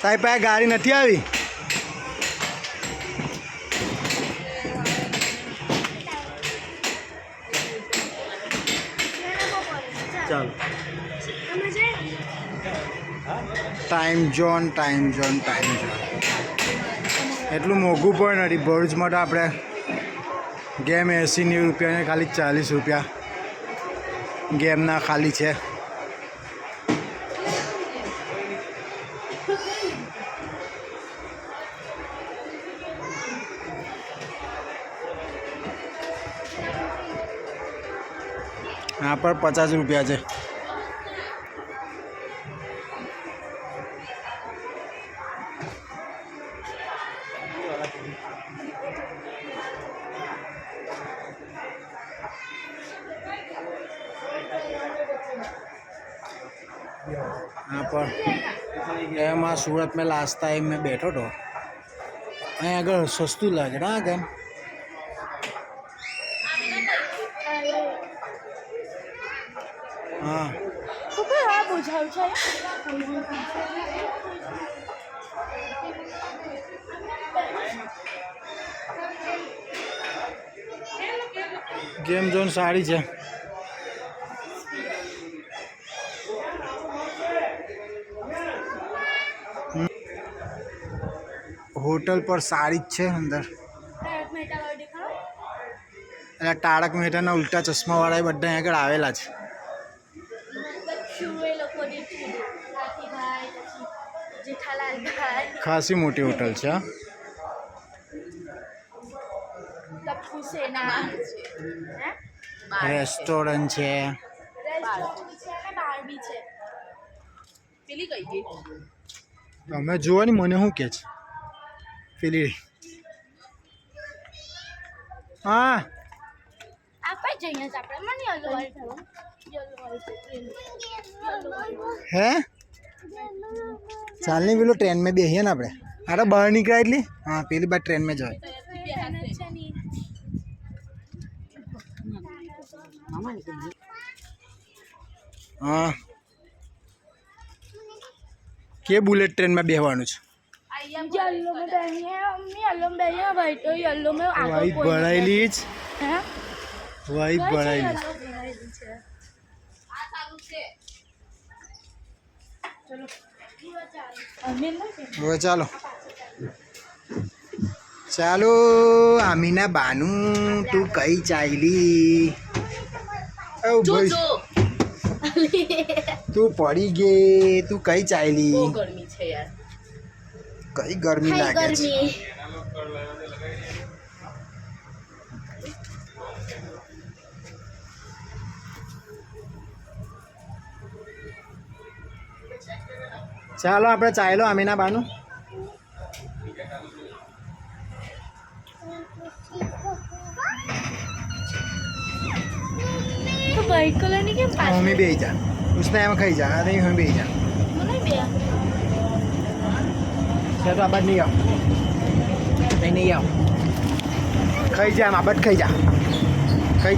તારી પાસે ગાડી નથી આવી? ચાલો ટાઈમ ઝોન એટલું મોંઘું પણ નથી ભરૂચમાં. તો આપણે ગેમ 80-90 રૂપિયા ને ખાલી 40 રૂપિયા ગેમના ખાલી છે. यहाँ पर 50 रुपया है. यहाँ पर मैं सूरत में लास्ट टाइम में बैठो तो अँ अगर सस्तु लगे ना केम हाँ गेम जोन सारी है. होटल पर सारी ज है अंदर. એટલે તારક મહેતાના ઉલ્ટા ચશ્માવાળા એ બધા આગળ આવેલા છે. ખાસી મોટી હોટલ છે. રેસ્ટોરન્ટ છે. તમે જુઓ ને મને શું કે છે પેલી. હા હે ચાલ નહીં પેલું ટ્રેન में બેસીએ ને આપણે. અરે બહાર નીકળ્યા એટલી. હા પેલી બાર ટ્રેન में જવાય. હા કે બુલેટ ટ્રેન में બેસવાનું છે. વાઈટ ભરાયેલી જ. વાઈટ ભરાયેલી. હવે ચાલો ચાલો આમીના બાનું તું કઈ ચાલી? તું પડી ગઈ. તું કઈ ચાલી? કઈ ગરમી લાગે છે. ચાલો આપણે ચાલ્યો આમીના બાનું. व्हाइट कलर नहीं क्या पास मम्मी भी जा उसने हम खाई जा नहीं हम भी जा नहीं भैया तो अब नहीं आओ नहीं आओ खाई जा आबत खाई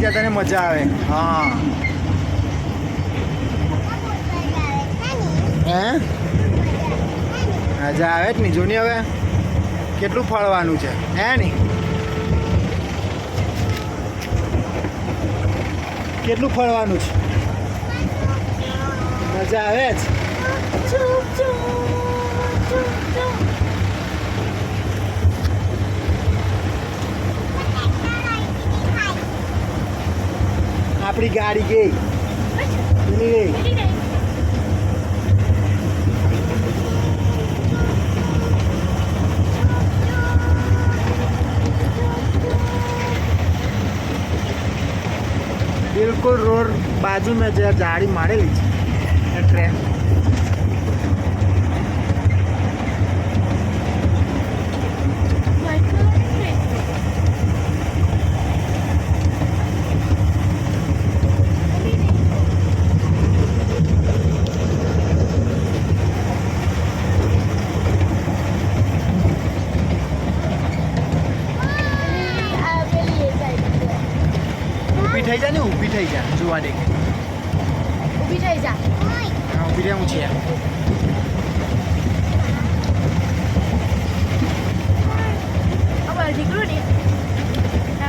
जा तने मजा आवे. हाँ હે મજા આવે જ નહીં. જો ને હવે કેટલું ફળવાનું છે હે નહીં? કેટલું ફળવાનું છે. મજા આવે જ. આપણી ગાડી ગઈ ગઈ. बिल्कुल रोड बाजू में जो गाड़ी मारेली है ट्रेन. ઊભી થઈ જા ને ઊભી થઈ જા જોવા દે. ઊભી થઈ જા. ઊભી રહે હું છે. નીકળું ને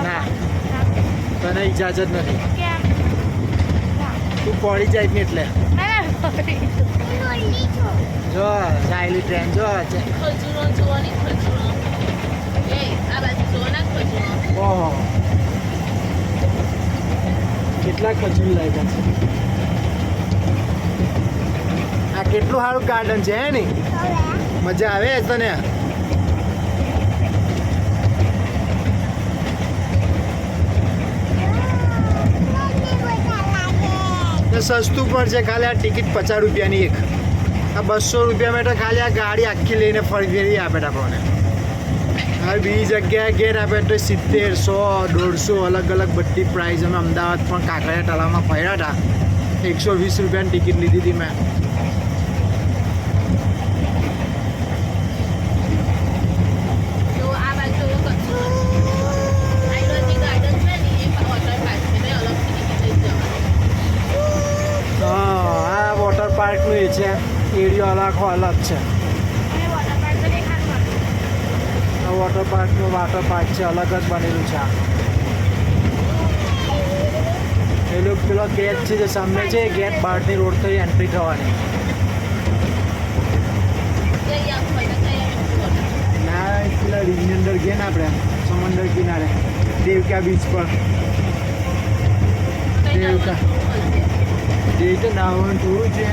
ના. તને ઇજાજત નથી. કેમ તું પડી જાય ને એટલે ના જો સાયલી ટ્રેન જો ખજૂરો જોવાની ખજૂરો એ આ બાજુ જોવાના ખજૂરો ઓહો કેટલા ખજૂર લાગ્યા છે. આ કેટલું સારું ગાર્ડન છે હે ને મજા આવે તને તો સસ્તું પડશે ખાલી આ ટિકિટ 50 રૂપિયાની એક આ 200 રૂપિયામાં તો ખાલી આ ગાડી આખી લઈને ફરી આપે આપણને હવે બીજી જગ્યાએ ઘેર આપે તો 70 100 150 અલગ અલગ બધી પ્રાઇસ અમે અમદાવાદ પણ કાંકરિયા તળાવમાં ફર્યા હતા 120 રૂપિયાની ટિકિટ લીધી હતી મેં તો આ બાજુ કચ્છ આયુર્વેદિક ગાર્ડન છે ને એ વોટર પાર્ક છે ને અલગથી ટિકિટ લઈ જવાની હા આ વોટર પાર્કનું એ છે એરિયો અલગ છે અને વોટર પાર્ક તો દેખાડવાનું આ વોટર પાર્ક છે અલગ જ બનેલું છે આ પેલો ગેટ છે જે સામે છે એ ગેટ બહારની રોડ થઈ એન્ટ્રી થવાની ના પેલા રીંગની અંદર ગયા ને આપણે સમંદર કિનારે દેવકા બીચ પર દેવકા જે તો નાવાનું થોડું છે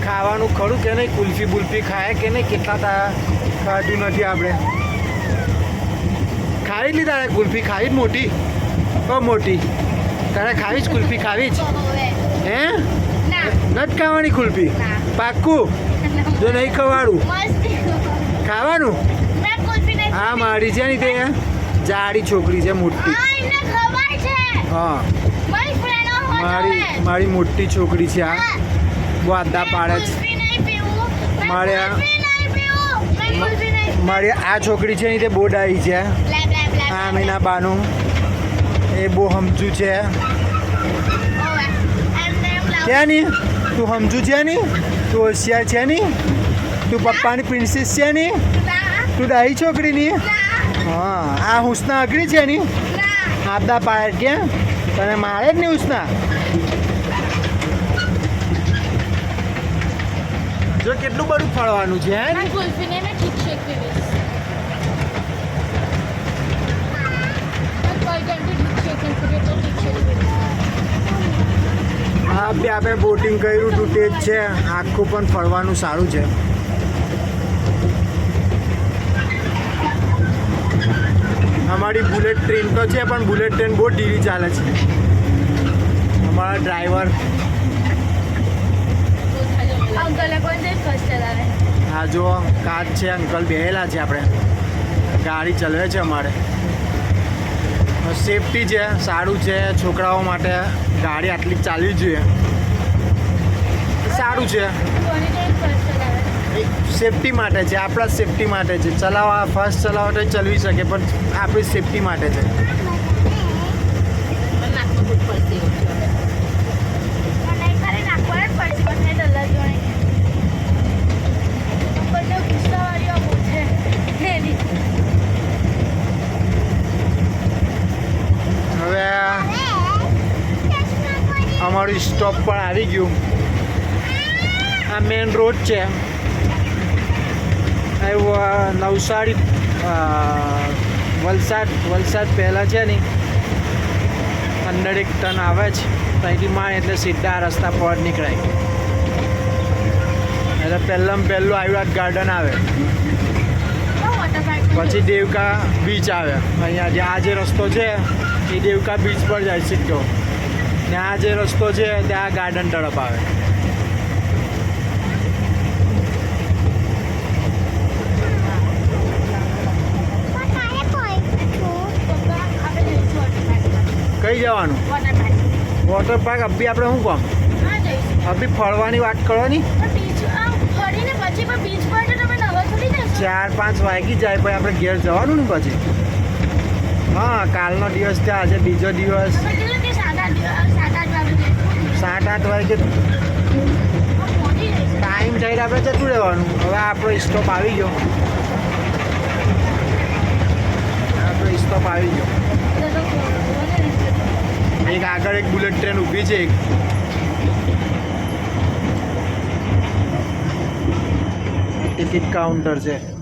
ખાવાનું ખરું કે નહીં કુલ્ફી બુલ્ફી ખાય કે નહીં કેટલા ખાધું નથી આપણે ખાવી લીધા તારે કુલ્ફી ખાવી જ મોટી મોટી તારે ખાવી જ કુલ્ફી ખાવી જ હે નથી ખાવાની કુલ્ફી પાક્કું જો નહીં ખવાડું ખાવાનું હા મારી છે ને તે જાડી છોકરી છે મોટી હા મારી મોટી છોકરી છે આ બહુ આદા પાડે છે મારી આ છોકરી છે ને તે બહુ ડાઈ છે આ મહિના બાનું એ બહુ સમજુ છે છે ની તું સમજુ છે ની તું હોશિયાર છે ની તું પપ્પાની પ્રિન્સેસ છે ની તું ડાઈ છોકરીની હા આ હુસના અઘરી છે ની આદા પાડે કે તને મારે જ નહીં હુસના જો કેટલું બધું ફળવાનું છે હે ને કુલ્ફીને મેં ઠીક શેક પીવીશ કોઈ ઘંટી ઠીક શેક નથી તો ઠીક શેક પીવીશ હા બે આપણે બોટિંગ કર્યું હતું તે જ છે આખું પણ ફરવાનું સારું છે અમારી બુલેટ ટ્રેન તો છે પણ બુલેટ ટ્રેન બહુ ધીરી ચાલે છે અમારા ડ્રાઈવર અંકલે કોણ છે ફર્સ્ટ ચલાવે હા જો કાચ છે અંકલ બેહેલા છે આપણે ગાડી ચલાવે છે અમારે સેફટી છે સારું છે છોકરાઓ માટે ગાડી આટલી ચાલવી જોઈએ સારું છે કોની જોડે ફર્સ્ટ ચલાવે સેફટી માટે છે આપણા સેફટી માટે છે ચલાવવા ફાસ્ટ ચલાવવા તો ચલાવી શકે પણ આપણી સેફટી માટે છે નાખવું પડશે નહીં ખાલી નાખવા જ પડશે બંને ડલ્લા જોડે બંને ગુસ્સાવાળીઓ બહુ છે એની હવે અમારું સ્ટોપ પણ આવી ગયું આ મેન રોડ છે નવસારી વલસાડ પહેલાં છે ને અંદર એક ટન આવે છે ત્યાંથી માં એટલે સીધા રસ્તા પર નીકળાય એટલે પહેલાં પહેલું આયુર્વેદ ગાર્ડન આવે પછી દેવકા બીચ આવે અહીંયા જે આ જે રસ્તો છે એ દેવકા બીચ પર જાય સીધો ને આ જે રસ્તો છે ત્યાં ગાર્ડન તરફ આવે કઈ જવાનું વોટર પાર્ક અભી આપણે શું કામ અભી ફરવાની વાત કરવાની 4-5 વાગી જાય પછી આપણે ઘેર જવાનું ને પછી હા કાલનો દિવસ છે આજે બીજો દિવસ 7-8 વાગે ટાઈમ ટાઈમ થઈને આપણે જતું રહેવાનું. હવે આપણો સ્ટોપ આવી ગયો. આપણો સ્ટોપ આવી ગયો. એક આગળ એક બુલેટ ટ્રેન ઊભી છે. એક ટિકિટ કાઉન્ટર છે.